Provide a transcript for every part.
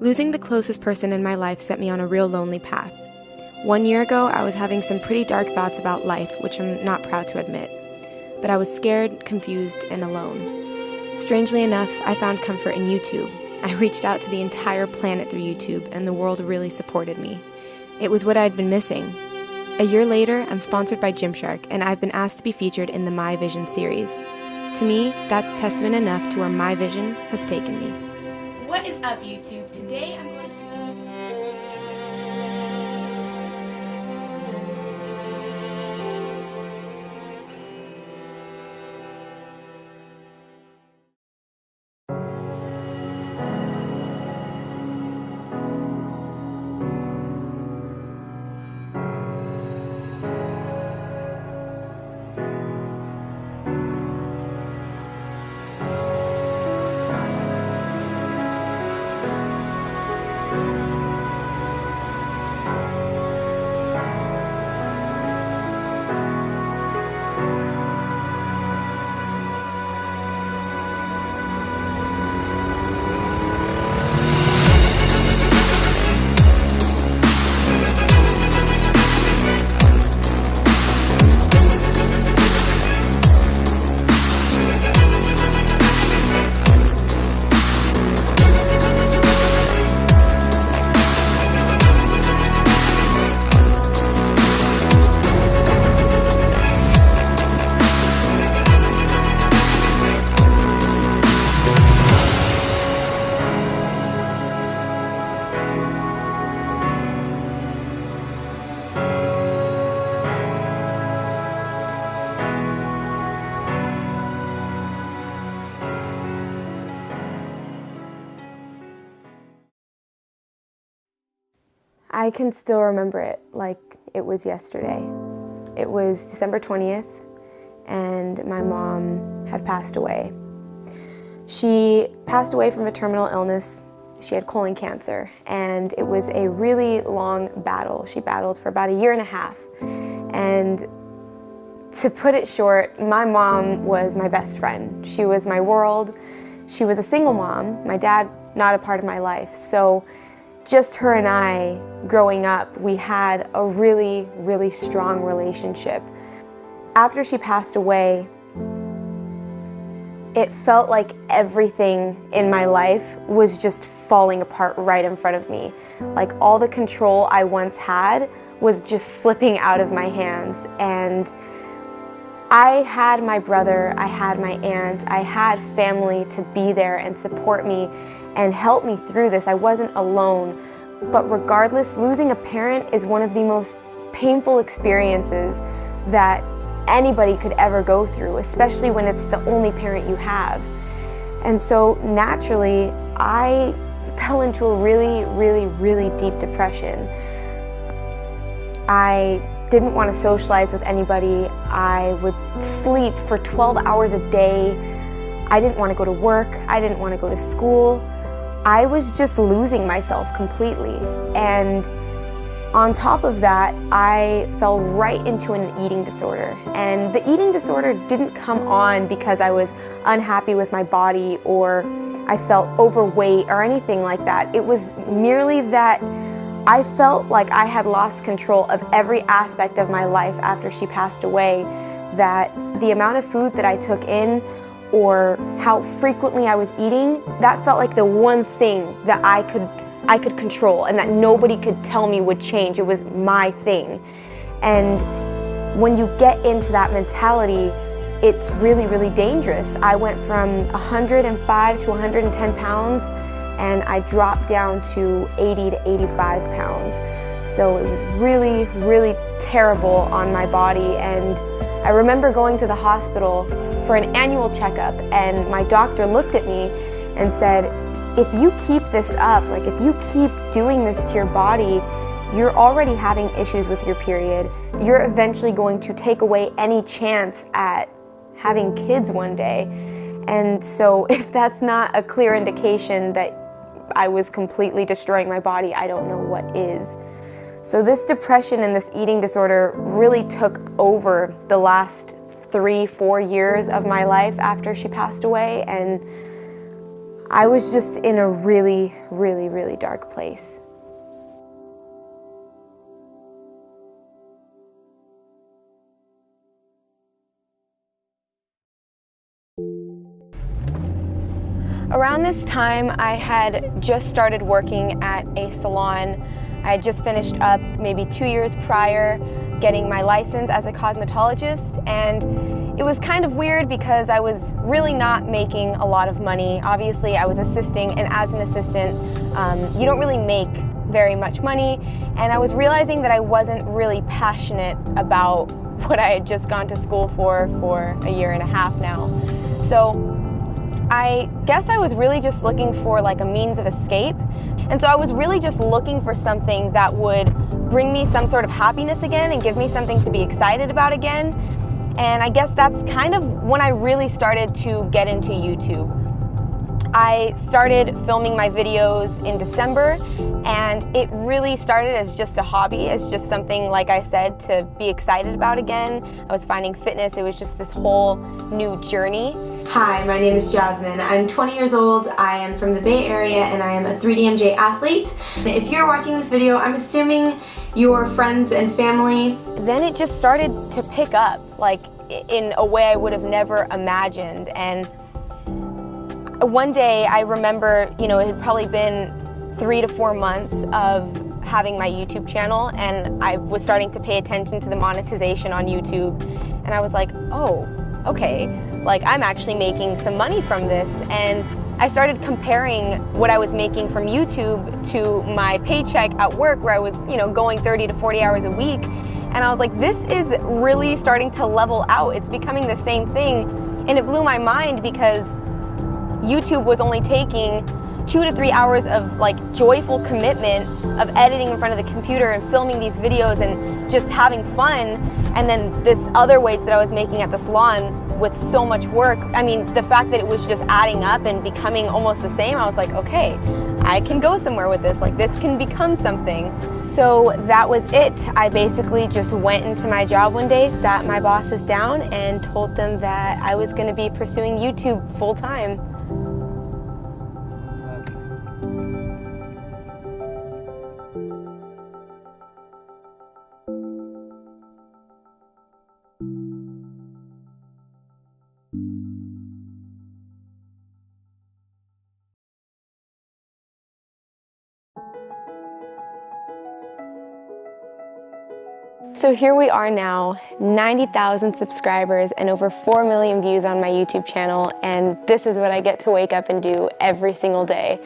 Losing the closest person in my life set me on a real lonely path. 1 year ago, I was having some pretty dark thoughts about life, which I'm not proud to admit. But I was scared, confused, and alone. Strangely enough, I found comfort in YouTube. I reached out to the entire planet through YouTube, and the world really supported me. It was what I'd been missing. A year later, I'm sponsored by Gymshark, and I've been asked to be featured in the My Vision series. To me, that's testament enough to where my vision has taken me. What is up, YouTube? Today I'm going to... I can still remember it like it was yesterday. It was December 20th, and my mom had passed away. She passed away from a terminal illness. She had colon cancer, and it was a really long battle. She battled for about 1.5 years. And to put it short, my mom was my best friend. She was my world. She was a single mom. My dad, not a part of my life. So just her and I, growing up, we had a really, really strong relationship. After she passed away, it felt like everything in my life was just falling apart right in front of me. Like all the control I once had was just slipping out of my hands. And I had my brother, I had my aunt, I had family to be there and support me and help me through this. I wasn't alone. But regardless, losing a parent is one of the most painful experiences that anybody could ever go through, especially when it's the only parent you have. And so naturally, I fell into a really, really, really deep depression. I didn't want to socialize with anybody. I would sleep for 12 hours a day. I didn't want to go to work. I didn't want to go to school. I was just losing myself completely. And on top of that, I fell right into an eating disorder. And the eating disorder didn't come on because I was unhappy with my body or I felt overweight or anything like that. It was merely that I felt like I had lost control of every aspect of my life after she passed away, that the amount of food that I took in or how frequently I was eating, that felt like the one thing that I could control and that nobody could tell me would change. It was my thing. And when you get into that mentality, it's really, really dangerous. I went from 105 to 110 pounds, and I dropped down to 80 to 85 pounds. So it was really, really terrible on my body. And I remember going to the hospital for an annual checkup, and my doctor looked at me and said, if you keep this up, like if you keep doing this to your body, you're already having issues with your period. You're eventually going to take away any chance at having kids one day. And so if that's not a clear indication that I was completely destroying my body, I don't know what is. So this depression and this eating disorder really took over the last 3-4 years of my life after she passed away, and I was just in a really, really, really dark place. Around this time, I had just started working at a salon. I had just finished up maybe 2 years prior getting my license as a cosmetologist, and it was kind of weird because I was really not making a lot of money. Obviously, I was assisting, and as an assistant, you don't really make very much money, and I was realizing that I wasn't really passionate about what I had just gone to school for a year and a half now. So I guess I was really just looking for like a means of escape. And so I was really just looking for something that would bring me some sort of happiness again and give me something to be excited about again. And I guess that's kind of when I really started to get into YouTube. I started filming my videos in December, and it really started as just a hobby, as just something, like I said, to be excited about again. I was finding fitness. It was just this whole new journey. Hi, my name is Jasmine. I'm 20 years old. I am from the Bay Area, and I am a 3DMJ athlete. If you're watching this video, I'm assuming you're friends and family. Then it just started to pick up, like in a way I would have never imagined. And one day I remember, it had probably been 3 to 4 months of having my YouTube channel, and I was starting to pay attention to the monetization on YouTube, and I was like, oh, okay, like I'm actually making some money from this. And I started comparing what I was making from YouTube to my paycheck at work, where I was, going 30 to 40 hours a week. And I was like, this is really starting to level out. It's becoming the same thing. And it blew my mind because YouTube was only taking 2 to 3 hours of like joyful commitment of editing in front of the computer and filming these videos and just having fun. And then this other wage that I was making at the salon with so much work, I mean, the fact that it was just adding up and becoming almost the same, I was like, okay, I can go somewhere with this. Like, this can become something. So that was it. I basically just went into my job one day, sat my bosses down, and told them that I was going to be pursuing YouTube full time. So here we are now, 90,000 subscribers and over 4 million views on my YouTube channel, and this is what I get to wake up and do every single day.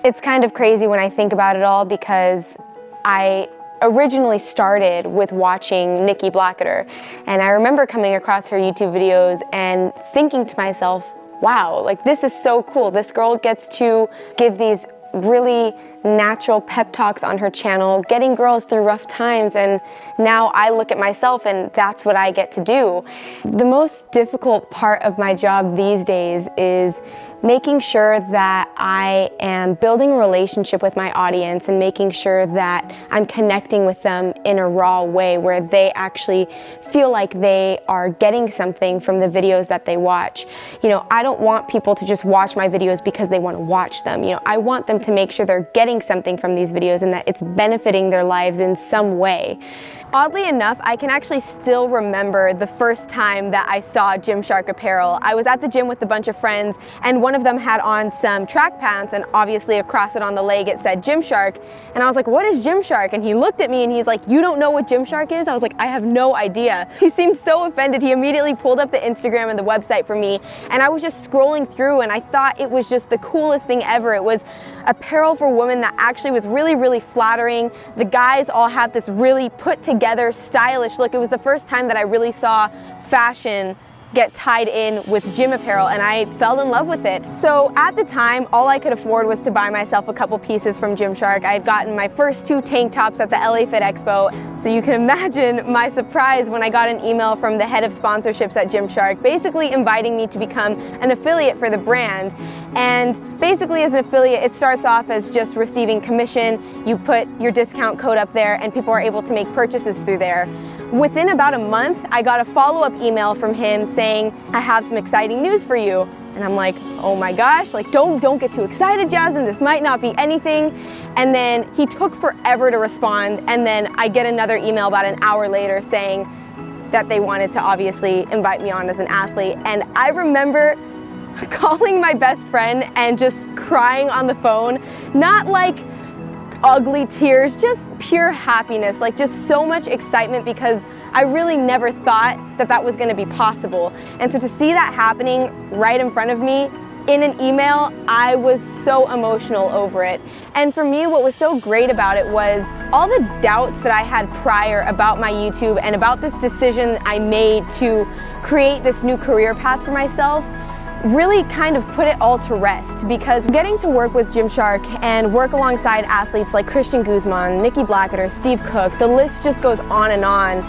It's kind of crazy when I think about it all, because I originally started with watching Nikki Blacketer, and I remember coming across her YouTube videos and thinking to myself, wow, like this is so cool. This girl gets to give these really natural pep talks on her channel, getting girls through rough times, and now I look at myself and that's what I get to do. The most difficult part of my job these days is making sure that I am building a relationship with my audience and making sure that I'm connecting with them in a raw way where they actually feel like they are getting something from the videos that they watch. I don't want people to just watch my videos because they want to watch them. I want them to make sure they're getting something from these videos and that it's benefiting their lives in some way. Oddly enough, I can actually still remember the first time that I saw Gymshark apparel. I was at the gym with a bunch of friends, and one of them had on some track pants, and obviously across it on the leg it said Gymshark. And I was like, what is Gymshark? And he looked at me and he's like, you don't know what Gymshark is? I was like, I have no idea. He seemed so offended. He immediately pulled up the Instagram and the website for me, and I was just scrolling through, and I thought it was just the coolest thing ever. It was apparel for women that actually was really, really flattering. The guys all had this really put together, stylish look. It was the first time that I really saw fashion get tied in with gym apparel, and I fell in love with it. So at the time, all I could afford was to buy myself a couple pieces from Gymshark. I had gotten my first 2 tank tops at the LA Fit Expo, so you can imagine my surprise when I got an email from the head of sponsorships at Gymshark, basically inviting me to become an affiliate for the brand. And basically, as an affiliate, it starts off as just receiving commission. You put your discount code up there and people are able to make purchases through there. Within about a month, I got a follow-up email from him saying, I have some exciting news for you. And I'm like, oh my gosh, like don't get too excited, Jasmine, this might not be anything. And then he took forever to respond, and then I get another email about an hour later saying that they wanted to obviously invite me on as an athlete. And I remember calling my best friend and just crying on the phone, not like ugly tears, just pure happiness, like just so much excitement, because I really never thought that that was gonna be possible. And so to see that happening right in front of me in an email, I was so emotional over it. And for me, what was so great about it was all the doubts that I had prior about my YouTube and about this decision I made to create this new career path for myself really kind of put it all to rest, because getting to work with Gymshark and work alongside athletes like Christian Guzman, Nikki Blacketer, Steve Cook, the list just goes on and on.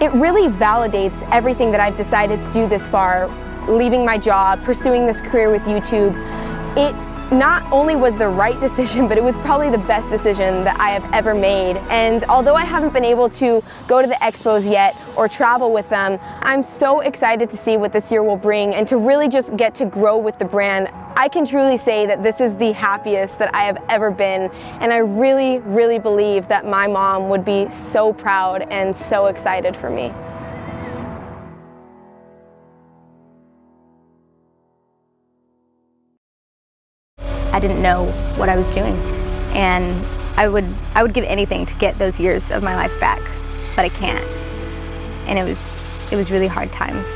It really validates everything that I've decided to do this far, leaving my job, pursuing this career with YouTube. It not only was the right decision, but it was probably the best decision that I have ever made. And although I haven't been able to go to the expos yet or travel with them, I'm so excited to see what this year will bring and to really just get to grow with the brand. I can truly say that this is the happiest that I have ever been, and I really, really believe that my mom would be so proud and so excited for me. I didn't know what I was doing, and I would give anything to get those years of my life back, but I can't. And it was really hard times.